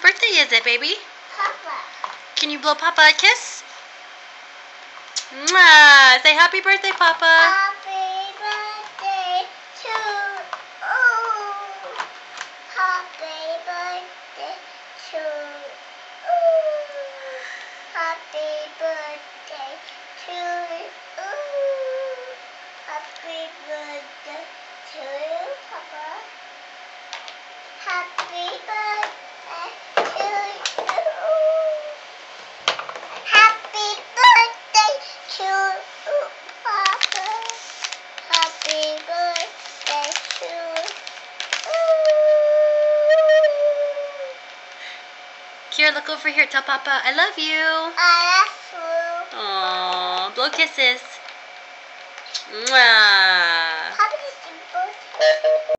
birthday is it, baby? Papa. Can you blow Papa a kiss? Mwah! Say happy birthday, Papa. Happy birthday to you. Happy birthday to you. Happy birthday to you. Happy birthday to you, Papa. Happy birthday to you. Happy birthday to you, Papa. Happy birthday to you. Here, look over here. Tell Papa I love you. I love you. Aww, blow kisses. Mwah.